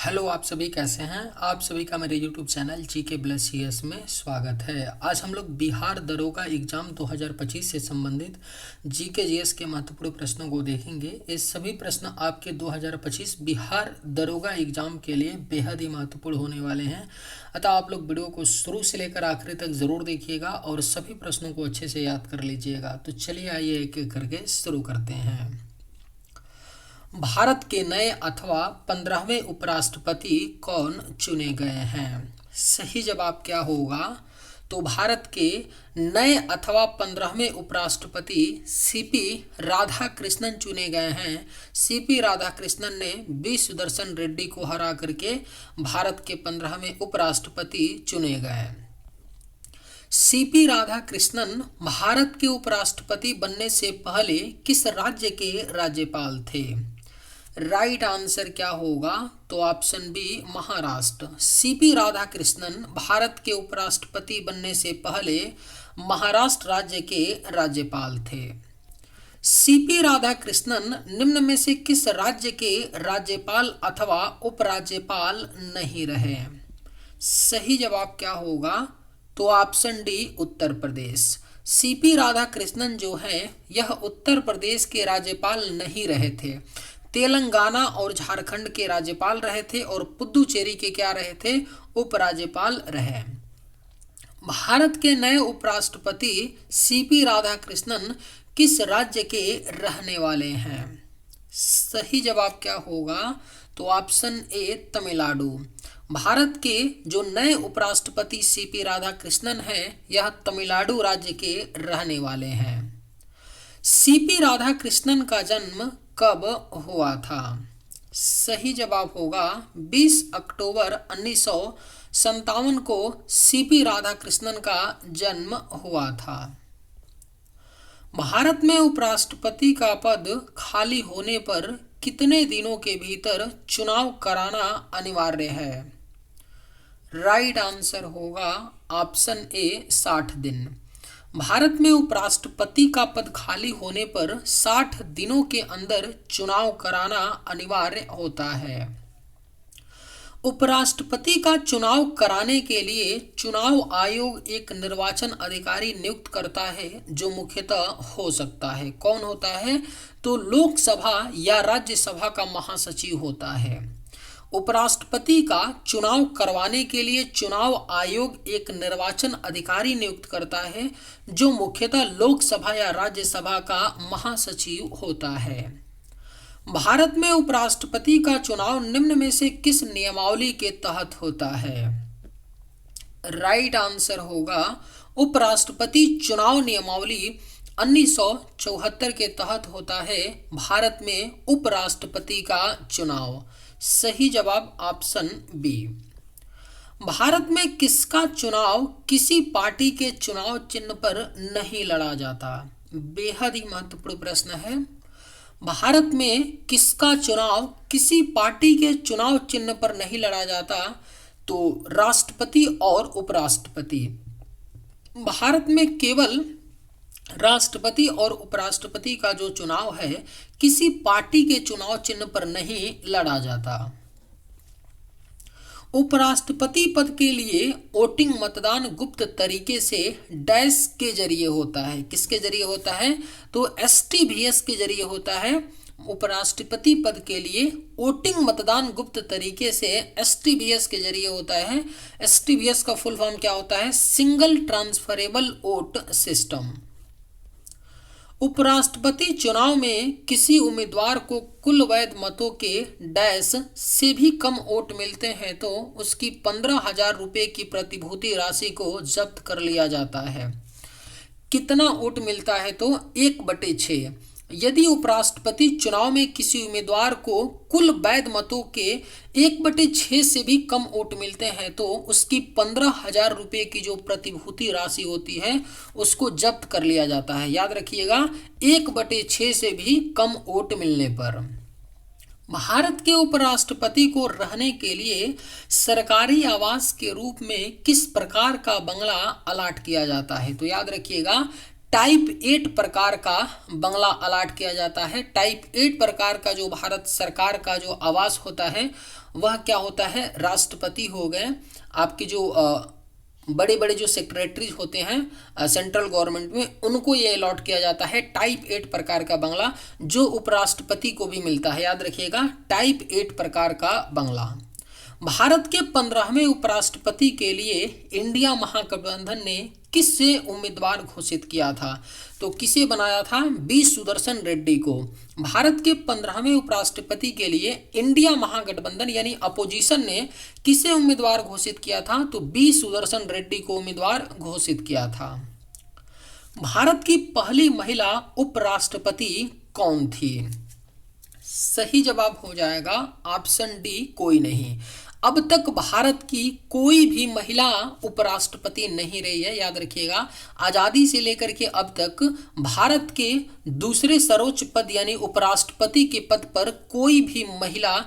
Hello, आप सभी कैसे हैं। आप सभी का मेरे YouTube channel GK plus CS में स्वागत है। आज हम लोग बिहार दरोगा एग्जाम 2025 से संबंधित जीके जीएस के महत्वपूर्ण प्रश्नों को देखेंगे। ये सभी प्रश्न आपके 2025 बिहार दरोगा एग्जाम के लिए बेहद ही महत्वपूर्ण होने वाले हैं। अतः आप लोग वीडियो को शुरू से लेकर आखिरी तक ज़रूर देखिएगा और सभी प्रश्नों को अच्छे से याद कर लीजिएगा। तो चलिए आइए एक एक करके शुरू करते हैं। भारत के नए अथवा 15वें उपराष्ट्रपति कौन चुने गए हैं? सही जवाब क्या होगा? तो भारत के नए अथवा 15वें उपराष्ट्रपति सीपी राधाकृष्णन चुने गए हैं। सीपी राधाकृष्णन ने बी सुदर्शन रेड्डी को हरा करके भारत के 15वें उपराष्ट्रपति चुने गए। सीपी राधाकृष्णन भारत के उपराष्ट्रपति बनने से पहले किस राज्य के राज्यपाल थे? राइट आंसर क्या होगा? तो option B, Maharashtra. CP Radhakrishnan Bharat के उपराष्ट्रपति बनने से पहले महाराष्ट्र राज्य के राज्यपाल थे। सीपी राधाकृष्णन निम्न में से किस राज्य के राज्यपाल अथवा उपराज्यपाल नहीं रहे? सही जवाब क्या होगा? तो option D, Uttar Pradesh. CP Radhakrishnan जो है यह उत्तर प्रदेश के राज्यपाल नहीं रहे थे। तेलंगाना और झारखंड के राज्यपाल रहे थे और पुदुचेरी के क्या रहे थे? उपराज्यपाल रहे। भारत के नए उपराष्ट्रपति सीपी राधाकृष्णन किस राज्य के रहने वाले हैं? सही जवाब क्या होगा? तो ऑप्शन ए, तमिलनाडु। भारत के जो नए उपराष्ट्रपति सीपी राधाकृष्णन हैं यह तमिलनाडु राज्य के रहने वाले हैं। सीपी राधाकृष्णन का जन्म कब हुआ था? सही जवाब होगा 20 अक्टूबर 1957 को सीपी राधाकृष्णन का जन्म हुआ था। भारत में उपराष्ट्रपति का पद खाली होने पर कितने दिनों के भीतर चुनाव कराना अनिवार्य है? राइट आंसर होगा ऑप्शन ए, 60 दिन। भारत में उपराष्ट्रपति का पद खाली होने पर 60 दिनों के अंदर चुनाव कराना अनिवार्य होता है। उपराष्ट्रपति का चुनाव कराने के लिए चुनाव आयोग एक निर्वाचन अधिकारी नियुक्त करता है जो मुख्यतः हो सकता है। कौन होता है? तो लोकसभा या राज्यसभा का महासचिव होता है। उपराष्ट्रपति का चुनाव करवाने के लिए चुनाव आयोग एक निर्वाचन अधिकारी नियुक्त करता है जो मुख्यतः लोकसभा या राज्यसभा का महासचिव होता है। भारत में उपराष्ट्रपति का चुनाव निम्न में से किस नियमावली के तहत होता है? राइट आंसर होगा उपराष्ट्रपति चुनाव नियमावली 1974 के तहत होता है भारत में उपराष्ट्रपति का चुनाव। सही जवाब ऑप्शन बी। भारत में किसका चुनाव किसी पार्टी के चुनाव चिन्ह पर नहीं लड़ा जाता? बेहद ही महत्वपूर्ण प्रश्न है। भारत में किसका चुनाव किसी पार्टी के चुनाव चिन्ह पर नहीं लड़ा जाता? तो राष्ट्रपति और उपराष्ट्रपति। भारत में केवल राष्ट्रपति और उपराष्ट्रपति का जो चुनाव है किसी पार्टी के चुनाव चिन्ह पर नहीं लड़ा जाता। उपराष्ट्रपति पद के लिए वोटिंग मतदान गुप्त तरीके से डैश के जरिए होता है। किसके जरिए होता है? तो एसटीवीएस के जरिए होता है। उपराष्ट्रपति पद के लिए वोटिंग मतदान गुप्त तरीके से एसटीवीएस के जरिए होता है। एसटीवीएस का फुल फॉर्म क्या होता है? Single transferable vote system. उपराष्ट्रपति चुनाव में किसी उम्मीदवार को कुल वैध मतों के डैश से भी कम वोट मिलते हैं तो उसकी 15,000 रुपये की प्रतिभूति राशि को जब्त कर लिया जाता है। कितना वोट मिलता है? तो 1/6। यदि उपराष्ट्रपति चुनाव में किसी उम्मीदवार को कुल वैध मतों के 1/6 से भी कम वोट मिलते हैं तो उसकी 15,000 रुपये की जो प्रतिभूति राशि होती है उसको जब्त कर लिया जाता है। याद रखिएगा, 1/6 से भी कम वोट मिलने पर। भारत के उपराष्ट्रपति को रहने के लिए सरकारी आवास के रूप में किस प्रकार का बंगला अलाट किया जाता है? तो याद रखिएगा, टाइप 8 प्रकार का बंगला अलॉट किया जाता है। टाइप 8 प्रकार का जो भारत सरकार का जो आवास होता है वह क्या होता है, राष्ट्रपति हो गए, आपके जो बड़े बड़े जो सेक्रेटरीज होते हैं सेंट्रल गवर्नमेंट में, उनको ये अलॉट किया जाता है टाइप 8 प्रकार का बंगला, जो उपराष्ट्रपति को भी मिलता है। याद रखिएगा, टाइप 8 प्रकार का बंगला। भारत के 15वें उपराष्ट्रपति के लिए इंडिया महागठबंधन ने किससे उम्मीदवार घोषित किया था? तो किसे बनाया था? बी सुदर्शन रेड्डी को। भारत के 15वें उपराष्ट्रपति के लिए इंडिया महागठबंधन यानी अपोजिशन ने किसे उम्मीदवार घोषित किया था? तो बी सुदर्शन रेड्डी को उम्मीदवार घोषित किया था। भारत की पहली महिला उपराष्ट्रपति कौन थी? सही जवाब हो जाएगा ऑप्शन डी, कोई नहीं। अब तक भारत की कोई भी महिला उपराष्ट्रपति नहीं रही है। याद रखिएगा, आज़ादी से लेकर के अब तक भारत के दूसरे सर्वोच्च पद यानी उपराष्ट्रपति के पद पर कोई भी महिला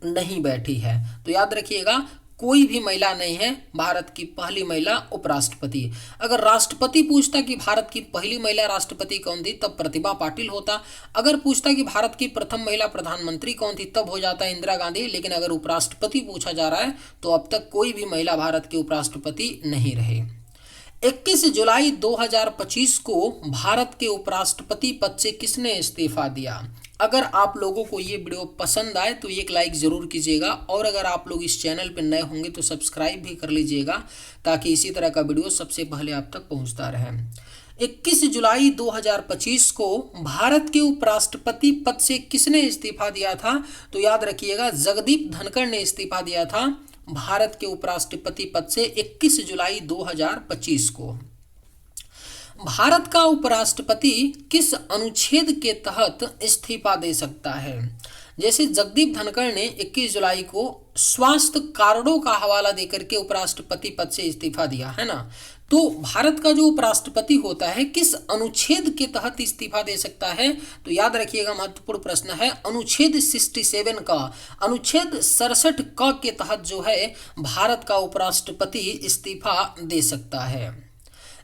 नहीं बैठी है। तो याद रखिएगा, कोई भी महिला नहीं है भारत की पहली महिला उपराष्ट्रपति। अगर राष्ट्रपति पूछता कि भारत की पहली महिला राष्ट्रपति कौन थी, तब प्रतिभा पाटिल होता। अगर पूछता कि भारत की प्रथम महिला प्रधानमंत्री कौन थी, तब हो जाता इंदिरा गांधी। लेकिन अगर उपराष्ट्रपति पूछा जा रहा है तो अब तक कोई भी महिला भारत के उपराष्ट्रपति नहीं रहे। 21 जुलाई 2025 को भारत के उपराष्ट्रपति पद से किसने इस्तीफा दिया? अगर आप लोगों को ये वीडियो पसंद आए तो एक लाइक ज़रूर कीजिएगा, और अगर आप लोग इस चैनल पर नए होंगे तो सब्सक्राइब भी कर लीजिएगा, ताकि इसी तरह का वीडियो सबसे पहले आप तक पहुंचता रहे। 21 जुलाई 2025 को भारत के उपराष्ट्रपति पद से किसने इस्तीफा दिया था? तो याद रखिएगा, जगदीप धनखड़ ने इस्तीफा दिया था भारत के उपराष्ट्रपति पद से 21 जुलाई 2025 को। भारत का उपराष्ट्रपति किस अनुच्छेद के तहत इस्तीफा दे सकता है? जैसे जगदीप धनखड़ ने 21 जुलाई को स्वास्थ्य कार्डों का हवाला देकर के उपराष्ट्रपति पद से इस्तीफा दिया है ना, तो भारत का जो उपराष्ट्रपति होता है किस अनुच्छेद के तहत इस्तीफा दे सकता है? तो याद रखिएगा, महत्वपूर्ण प्रश्न है, अनुच्छेद 67 का, अनुच्छेद 67 क के तहत जो है भारत का उपराष्ट्रपति इस्तीफा दे सकता है।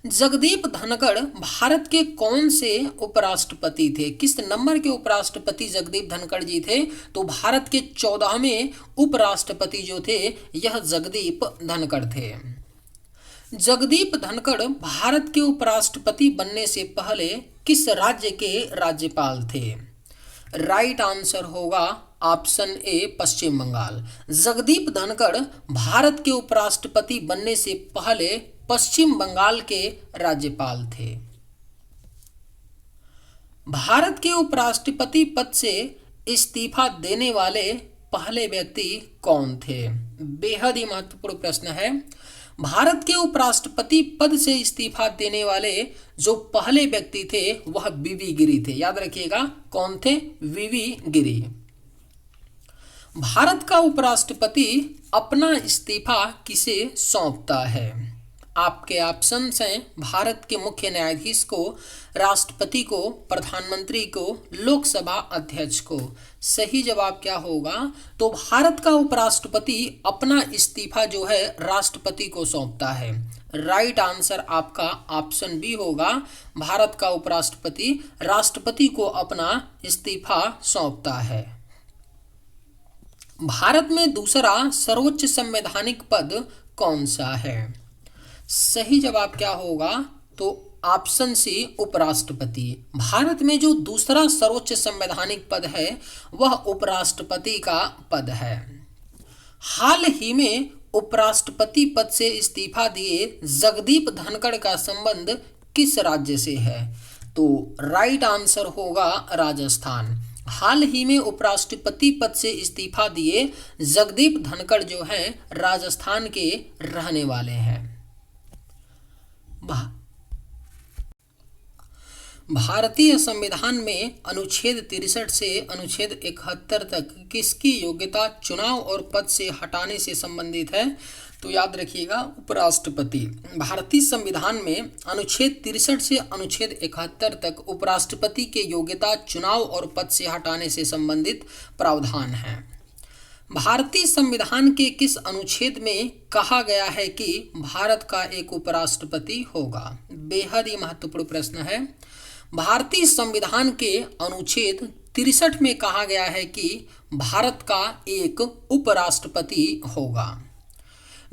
जगदीप धनखड़ भारत के कौन से उपराष्ट्रपति थे? किस नंबर के उपराष्ट्रपति जगदीप धनखड़ जी थे? तो भारत के 14वें उपराष्ट्रपति जो थे यह जगदीप धनखड़ थे। जगदीप धनखड़ भारत के उपराष्ट्रपति बनने से पहले किस राज्य के राज्यपाल थे? राइट आंसर होगा ऑप्शन ए, पश्चिम बंगाल। जगदीप धनखड़ भारत के उपराष्ट्रपति बनने से पहले पश्चिम बंगाल के राज्यपाल थे। भारत के उपराष्ट्रपति पद से इस्तीफा देने वाले पहले व्यक्ति कौन थे? बेहद ही महत्वपूर्ण प्रश्न है। भारत के उपराष्ट्रपति पद से इस्तीफा देने वाले जो पहले व्यक्ति थे वह वीवी गिरी थे। याद रखिएगा, कौन थे? वीवी गिरी। भारत का उपराष्ट्रपति अपना इस्तीफा किसे सौंपता है? आपके ऑप्शंस हैं, भारत के मुख्य न्यायाधीश को, राष्ट्रपति को, प्रधानमंत्री को, लोकसभा अध्यक्ष को। सही जवाब क्या होगा? तो भारत का उपराष्ट्रपति अपना इस्तीफा जो है राष्ट्रपति को सौंपता है। राइट आंसर आपका ऑप्शन बी होगा, भारत का उपराष्ट्रपति राष्ट्रपति को अपना इस्तीफा सौंपता है। भारत में दूसरा सर्वोच्च संवैधानिक पद कौन सा है? सही जवाब क्या होगा? तो ऑप्शन सी, उपराष्ट्रपति। भारत में जो दूसरा सर्वोच्च संवैधानिक पद है वह उपराष्ट्रपति का पद है। हाल ही में उपराष्ट्रपति पद से इस्तीफा दिए जगदीप धनखड़ का संबंध किस राज्य से है? तो राइट आंसर होगा राजस्थान। हाल ही में उपराष्ट्रपति पद से इस्तीफा दिए जगदीप धनखड़ जो हैं राजस्थान के रहने वाले हैं। भारतीय संविधान में अनुच्छेद 63 से अनुच्छेद 71 तक किसकी योग्यता चुनाव और पद से हटाने से संबंधित है? तो याद रखिएगा, उपराष्ट्रपति। भारतीय संविधान में अनुच्छेद 63 से अनुच्छेद 71 तक उपराष्ट्रपति के योग्यता चुनाव और पद से हटाने से संबंधित प्रावधान है। भारतीय संविधान के किस अनुच्छेद में कहा गया है कि भारत का एक उपराष्ट्रपति होगा? बेहद ही महत्वपूर्ण प्रश्न है। भारतीय संविधान के अनुच्छेद 63 में कहा गया है कि भारत का एक उपराष्ट्रपति होगा।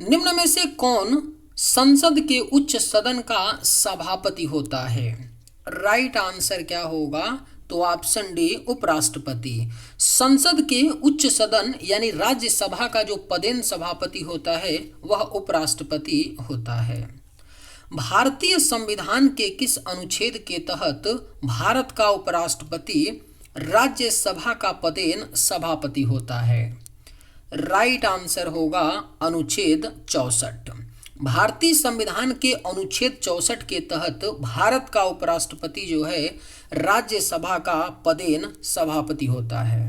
निम्न में से कौन संसद के उच्च सदन का सभापति होता है? राइट आंसर क्या होगा? तो ऑप्शन डी, उपराष्ट्रपति। संसद के उच्च सदन यानी राज्यसभा का जो पदेन सभापति होता है वह उपराष्ट्रपति होता है। भारतीय संविधान के किस अनुच्छेद के तहत भारत का उपराष्ट्रपति राज्यसभा का पदेन सभापति होता है? राइट आंसर होगा अनुच्छेद 64। भारतीय संविधान के अनुच्छेद 64 के तहत भारत का उपराष्ट्रपति जो है राज्यसभा का पदेन सभापति होता है।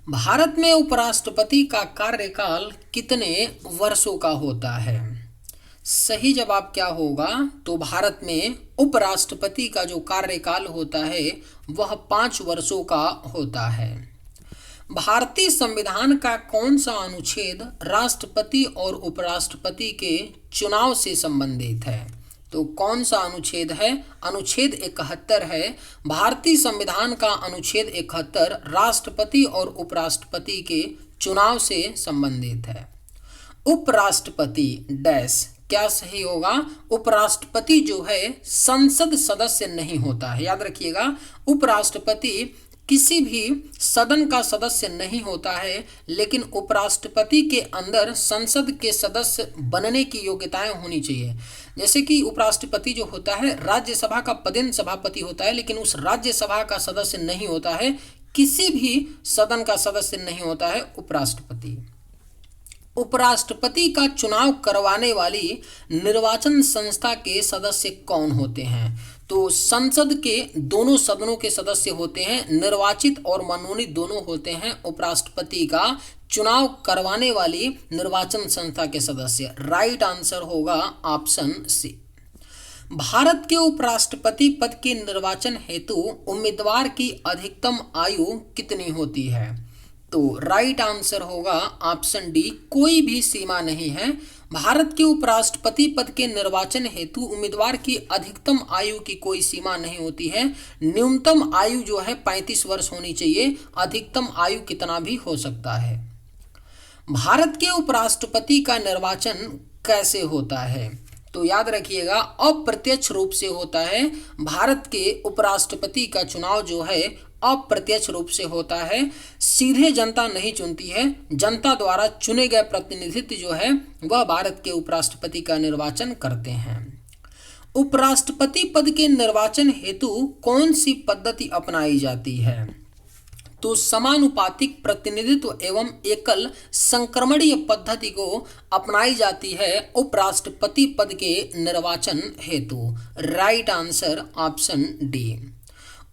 भारत में उपराष्ट्रपति का कार्यकाल कितने वर्षों का होता है? सही जवाब क्या होगा? तो भारत में उपराष्ट्रपति का जो कार्यकाल होता है वह 5 वर्षों का होता है। भारतीय संविधान का कौन सा अनुच्छेद राष्ट्रपति और उपराष्ट्रपति के चुनाव से संबंधित है? तो कौन सा अनुच्छेद है? अनुच्छेद 71 है। भारतीय संविधान का अनुच्छेद 71 राष्ट्रपति और उपराष्ट्रपति के चुनाव से संबंधित है। उपराष्ट्रपति डैश क्या सही होगा? उपराष्ट्रपति जो है संसद सदस्य नहीं होता है। याद रखिएगा, उपराष्ट्रपति किसी भी सदन का सदस्य नहीं होता है, लेकिन उपराष्ट्रपति के अंदर संसद के सदस्य बनने की योग्यताएं होनी चाहिए। जैसे कि उपराष्ट्रपति जो होता है राज्यसभा का पदेन सभापति होता है, लेकिन उस राज्यसभा का सदस्य नहीं होता है, किसी भी सदन का सदस्य नहीं होता है उपराष्ट्रपति। उपराष्ट्रपति का चुनाव करवाने वाली निर्वाचन संस्था के सदस्य कौन होते हैं? तो संसद के दोनों सदनों के सदस्य होते हैं, निर्वाचित और मनोनीत दोनों होते हैं उपराष्ट्रपति का चुनाव करवाने वाली निर्वाचन संस्था के सदस्य। राइट आंसर होगा ऑप्शन सी। भारत के उपराष्ट्रपति पद के निर्वाचन हेतु उम्मीदवार की अधिकतम आयु कितनी होती है? तो राइट आंसर होगा ऑप्शन डी, कोई भी सीमा नहीं है। भारत के उपराष्ट्रपति पद के निर्वाचन हेतु उम्मीदवार की अधिकतम आयु की कोई सीमा नहीं होती है। न्यूनतम आयु जो है 35 वर्ष होनी चाहिए, अधिकतम आयु कितना भी हो सकता है। भारत के उपराष्ट्रपति का निर्वाचन कैसे होता है? तो याद रखिएगा, अप्रत्यक्ष रूप से होता है। भारत के उपराष्ट्रपति का चुनाव जो है अप्रत्यक्ष रूप से होता है। सीधे जनता नहीं चुनती है, जनता द्वारा चुने गए प्रतिनिधित्व जो है वह भारत के उपराष्ट्रपति का निर्वाचन करते हैं। उपराष्ट्रपति पद के निर्वाचन हेतु कौन सी पद्धति अपनाई जाती है? तो समानुपातिक प्रतिनिधित्व एवं एकल संक्रमणीय पद्धति को अपनाई जाती है उपराष्ट्रपति पद के निर्वाचन हेतु। Right answer option D.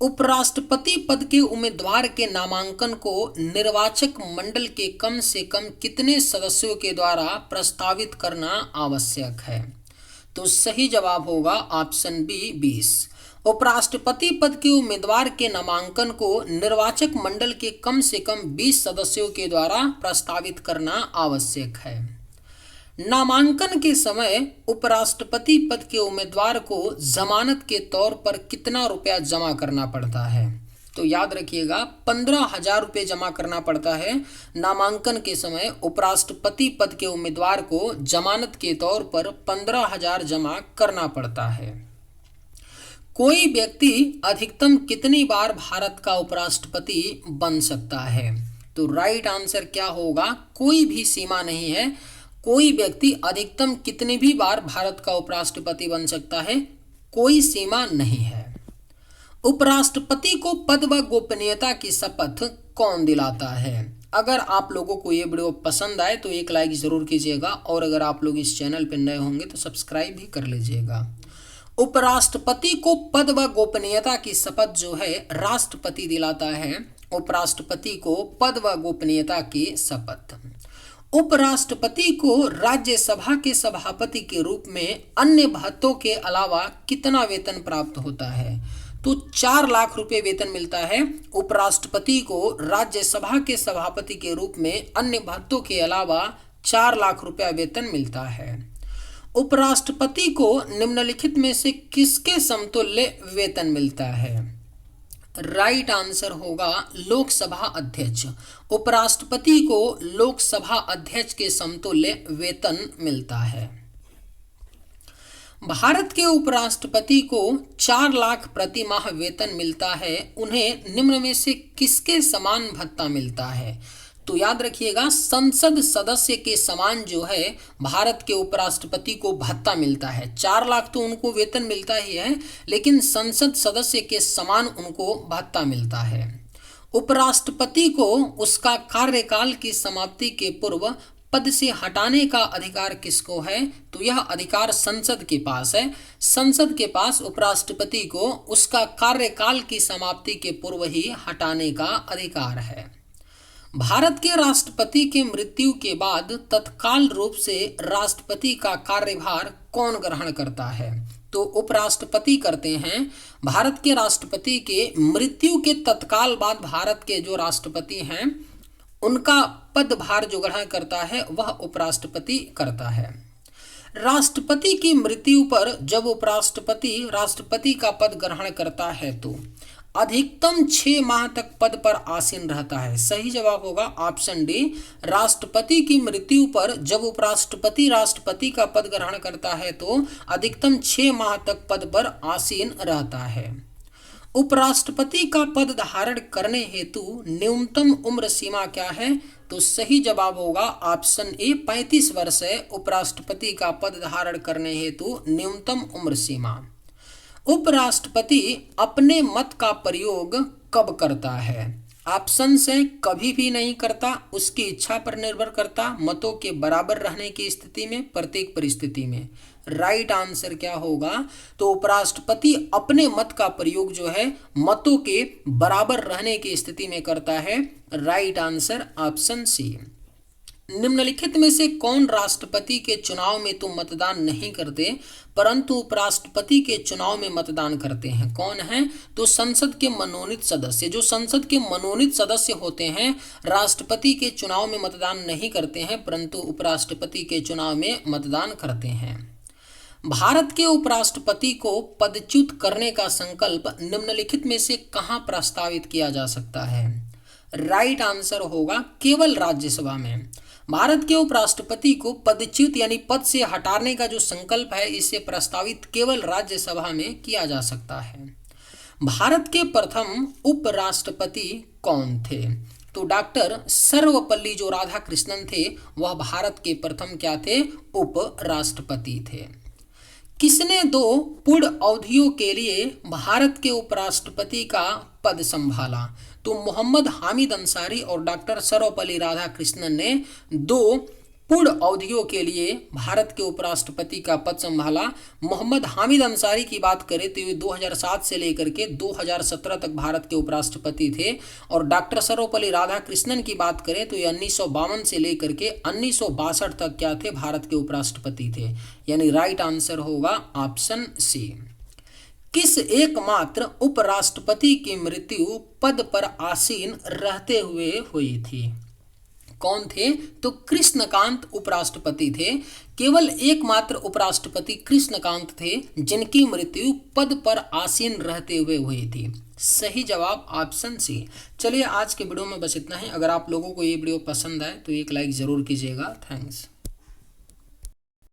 उपराष्ट्रपति पद के उम्मीदवार के नामांकन को निर्वाचक मंडल के कम से कम कितने सदस्यों के द्वारा प्रस्तावित करना आवश्यक है? तो सही जवाब होगा ऑप्शन बी, 20। उपराष्ट्रपति पद के उम्मीदवार के नामांकन को निर्वाचक मंडल के कम से कम 20 सदस्यों के द्वारा प्रस्तावित करना आवश्यक है। नामांकन के समय उपराष्ट्रपति पद के उम्मीदवार को जमानत के तौर पर कितना रुपया जमा करना पड़ता है? तो याद रखिएगा, 15,000 रुपये जमा करना पड़ता है। नामांकन के समय उपराष्ट्रपति पद के उम्मीदवार को जमानत के तौर पर 15,000 जमा करना पड़ता है। कोई व्यक्ति अधिकतम कितनी बार भारत का उपराष्ट्रपति बन सकता है? तो राइट आंसर क्या होगा? कोई भी सीमा नहीं है। कोई व्यक्ति अधिकतम कितनी भी बार भारत का उपराष्ट्रपति बन सकता है, कोई सीमा नहीं है। उपराष्ट्रपति को पद व गोपनीयता की शपथ कौन दिलाता है? अगर आप लोगों को ये वीडियो पसंद आए तो एक लाइक जरूर कीजिएगा, और अगर आप लोग इस चैनल पर नए होंगे तो सब्सक्राइब भी कर लीजिएगा। उपराष्ट्रपति को पद व गोपनीयता की शपथ जो है राष्ट्रपति दिलाता है। उपराष्ट्रपति को पद व गोपनीयता की शपथ। उपराष्ट्रपति को राज्यसभा के सभापति के रूप में अन्य भत्तों के अलावा कितना वेतन प्राप्त होता है? तो 4 लाख रुपए वेतन मिलता है। उपराष्ट्रपति को राज्यसभा के सभापति के रूप में अन्य भत्तों के अलावा 4 लाख रुपया वेतन मिलता है। उपराष्ट्रपति को निम्नलिखित में से किसके समतुल्य वेतन मिलता है? राइट आंसर होगा लोकसभा अध्यक्ष। उपराष्ट्रपति को लोकसभा अध्यक्ष के समतुल्य वेतन मिलता है। भारत के उपराष्ट्रपति को 4 लाख प्रति माह वेतन मिलता है। उन्हें निम्न में से किसके समान भत्ता मिलता है? तो याद रखिएगा, संसद सदस्य के समान जो है भारत के उपराष्ट्रपति को भत्ता मिलता है। 4 लाख तो उनको वेतन मिलता ही है, लेकिन संसद सदस्य के समान उनको भत्ता मिलता है। उपराष्ट्रपति को उसका कार्यकाल की समाप्ति के पूर्व पद से हटाने का अधिकार किसको है? तो यह अधिकार संसद के पास है। संसद के पास उपराष्ट्रपति को उसका कार्यकाल की समाप्ति के पूर्व ही हटाने का अधिकार है। भारत के राष्ट्रपति के मृत्यु के बाद तत्काल रूप से राष्ट्रपति का कार्यभार कौन ग्रहण करता है? तो उपराष्ट्रपति करते हैं। भारत के राष्ट्रपति के मृत्यु के तत्काल बाद भारत के जो राष्ट्रपति हैं उनका पदभार जो ग्रहण करता है वह उपराष्ट्रपति करता है। राष्ट्रपति की मृत्यु पर जब उपराष्ट्रपति राष्ट्रपति का पद ग्रहण करता है तो अधिकतम 6 माह तक पद पर आसीन रहता है। सही जवाब होगा ऑप्शन डी। राष्ट्रपति की मृत्यु पर जब उपराष्ट्रपति राष्ट्रपति का पद ग्रहण करता है तो अधिकतम 6 माह तक पद पर आसीन रहता है। उपराष्ट्रपति का पद धारण करने हेतु न्यूनतम उम्र सीमा क्या है? तो सही जवाब होगा ऑप्शन ए 35 वर्ष है उपराष्ट्रपति का पद धारण करने हेतु न्यूनतम उम्र सीमा। उपराष्ट्रपति अपने मत का प्रयोग कब करता है? ऑप्शन से कभी भी नहीं करता, उसकी इच्छा पर निर्भर करता, मतों के बराबर रहने की स्थिति में, प्रत्येक परिस्थिति में। राइट आंसर क्या होगा? तो उपराष्ट्रपति अपने मत का प्रयोग जो है मतों के बराबर रहने की स्थिति में करता है। Right answer option C. निम्नलिखित में से कौन राष्ट्रपति के चुनाव में तो मतदान नहीं करते परंतु उपराष्ट्रपति के चुनाव में मतदान करते हैं? कौन है? तो संसद के मनोनीत सदस्य। जो संसद के मनोनीत सदस्य होते हैं राष्ट्रपति के चुनाव में मतदान नहीं करते हैं परंतु उपराष्ट्रपति के चुनाव में मतदान करते हैं। भारत के उपराष्ट्रपति को पदच्युत करने का संकल्प निम्नलिखित में से कहां प्रस्तावित किया जा सकता है? राइट आंसर होगा केवल राज्यसभा में। भारत के उपराष्ट्रपति को पदच्युत यानी पद से हटाने का जो संकल्प है इसे प्रस्तावित केवल राज्यसभा में किया जा सकता है। भारत के प्रथम उपराष्ट्रपति कौन थे? तो डॉक्टर सर्वपल्ली जो राधाकृष्णन थे वह भारत के प्रथम क्या थे? उपराष्ट्रपति थे। किसने 2 पूर्ण अवधियों के लिए भारत के उपराष्ट्रपति का पद संभाला? तो मोहम्मद हामिद अंसारी और डॉक्टर सर्वपल्ली राधाकृष्णन ने 2 पूर्ण अवधियों के लिए भारत के उपराष्ट्रपति का पद संभाला। मोहम्मद हामिद अंसारी की बात करें तो ये 2007 से लेकर के 2017 तक भारत के उपराष्ट्रपति थे और डॉक्टर सर्वपल्ली राधाकृष्णन की बात करें तो ये 1952 से लेकर के 1962 तक क्या थे? भारत के उपराष्ट्रपति थे। यानी राइट आंसर होगा ऑप्शन सी। किस एकमात्र उपराष्ट्रपति की मृत्यु पद पर आसीन रहते हुए हुई थी? कौन थे? तो कृष्णकांत उपराष्ट्रपति थे। केवल एकमात्र उपराष्ट्रपति कृष्णकांत थे जिनकी मृत्यु पद पर आसीन रहते हुए हुई थी। सही जवाब ऑप्शन सी। चलिए आज के वीडियो में बस इतना ही। अगर आप लोगों को ये वीडियो पसंद आए तो एक लाइक जरूर कीजिएगा। थैंक्स।